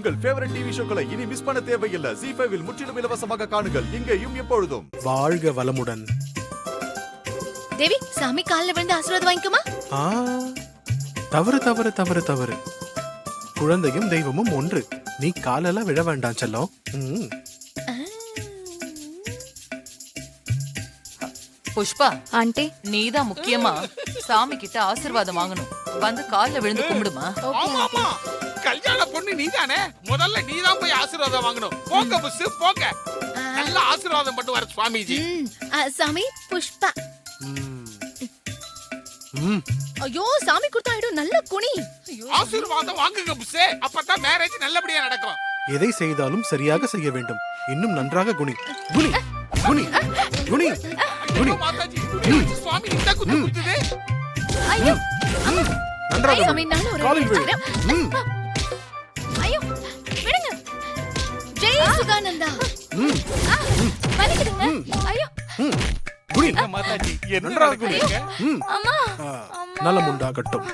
உங்கள் favourite TV ஷோக்களை இனி miss பண்ண தேவையில்லை. ZEE5 இல் முற்றிலும் இலவசமாக காணுங்கள். இங்கேயும் எப்பொழுதும். வாழ்க வளமுடன். தேவி, சாமி கால்ல விழுந்து ஆசீர்வாதம் வாங்கிக்குமா? தவறு தவறு தவறு தவறு. குழந்தையும் தெய்வமும் ஒன்று. நீ காலெல்லாம் விழ வேண்டாம் செல்லம். புஷ்பா ஆண்டி, நீதான் முக்கியமா சாமி கிட்ட ஆசீர்வாதம் வாங்கணும். வந்து கால்ல விழுந்து கும்பிடுமா. ஆமா கல்யாண பொண்ணு நீதானே, முதல்ல நீதான் போய் ஆசீர்வாதம் வாங்கணும். போங்க புஸ் போங்க, நல்ல ஆசீர்வாதம் பண்ணு வர சுவாமிஜி. சாமி புஷ்பா. ஐயோ, சாமி கொடுத்தாயிடும். நல்ல குனி. ஆசீர்வாதம் வாங்குங்க புஸ், அப்பதான் மேரேஜ் நல்லபடியா நடக்கும். எதை செய்தாலும் சரியாக செய்ய வேண்டும். இன்னும் நன்றாக குனி குனி குனி குனி குனி. மாதாஜி சுவாமி இந்த குத்து குத்துது. ஐயோ, நன்றாக சாமி நானு ஒரு காலில் விழு. ஐயோ, விடுங்க. ஜெய் சுகானந்தா. வலிக்குதுங்க. ஐயோ, குனி மாதாஜி என்ன நன்றாக குனி. நடக்குதுங்க? அம்மா. நலம் உண்டாகட்டும்.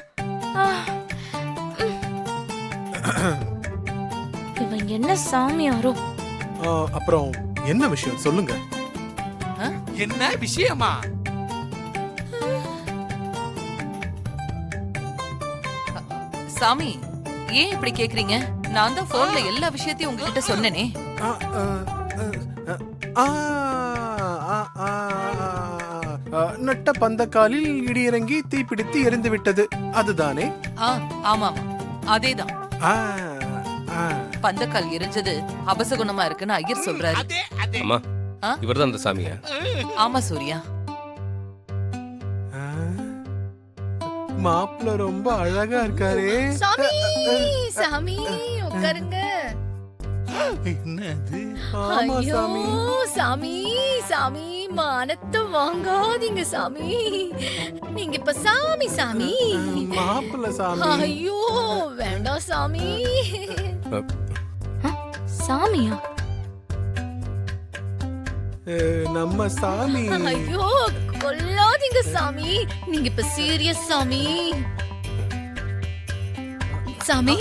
இவன் என்ன சாமியாரோ? அப்புறம் என்ன விஷயம் சொல்லுங்க. என்ன விஷயமா? சாமி ஏன் இப்படி கேக்குறீங்க? நான் தான் போன்ல எல்லா விஷயத்தையும் உங்ககிட்ட சொன்னேனே. நட்ட பந்தக்காலில் இடியிறங்கி தீப்பிடித்து எரிந்து விட்டது, அதுதானே? ஆமா அதேதான். பந்தக்கால் எரிஞ்சது அபசகுணமா இருக்குன்னு ஐயர் சொல்றாரு. அதே அதே. அம்மா, இவர்தான் அந்த சாமியா? ஆமா சூர்யா. மாப்பிள்ள ரொம்ப அழகா இருக்காரே. சாமி, சாமி உட்காருங்க. என்னது? ஆமா ஐயோ சாமி. சாமி, சாமி மானத்தை வாங்காதீங்க சாமி. நீங்க இப்ப சாமி சாமி. மாப்பிள்ள சாமி. ஐயோ வேண்டாம் சாமி. சாமியா? நம்ம சாமி. ஐயோ கொல்லாதீங்க சாமி. நீங்க இப்ப சீரியஸ் சாமி. சாமி.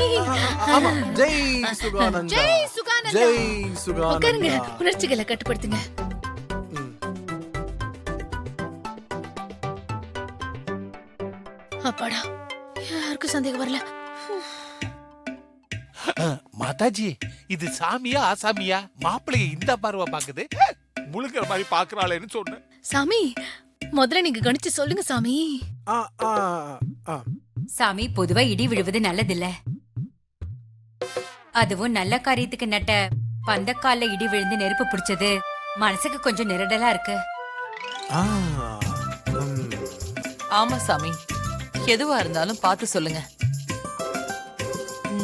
ஆமா. ஜெய் சுகானந்தா. ஜெய் சுகானந்தா. ஜெய் உட்காருங்க, சுகானந்தா. உணர்ச்சிகளை கட்டுப்படுத்துங்க. அப்பாடா, யாருக்கும் சந்தேகம் வரல. மாதாஜி இது சாமியா ஆசாமியா? மாப்பிள்ளைய இந்த பார்வை பாக்குது, முழுக்கிற மாதிரி பாக்குறாளேன்னு சொன்னேன். சாமி முதல்ல நீங்க கணிச்சு சொல்லுங்க சாமி. சாமி, பொதுவா இடி விழுவது நல்லதில்ல. அதுவும் நல்ல காரியத்துக்கு நட்ட பந்தக்கால்ல இடி விழுந்து நெருப்பு பிடிச்சது மனசுக்கு கொஞ்சம் நெருடலா இருக்கு. ஆமா சாமி, எதுவா இருந்தாலும் பார்த்து சொல்லுங்க.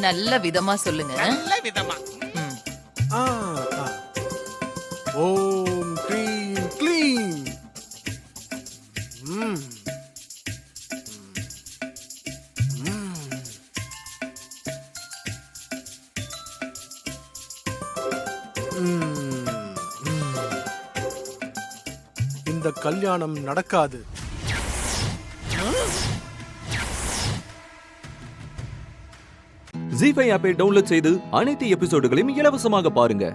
நல்ல விதமா சொல்லுங்க. நல்ல விதமா. ஓம் க்ரீம் க்ளீம். இந்த கல்யாணம் நடக்காது. ZEE5 ஆப்பை டவுன்லோட் செய்து அனைத்து எபிசோடுகளையும் இலவசமாக பாருங்க.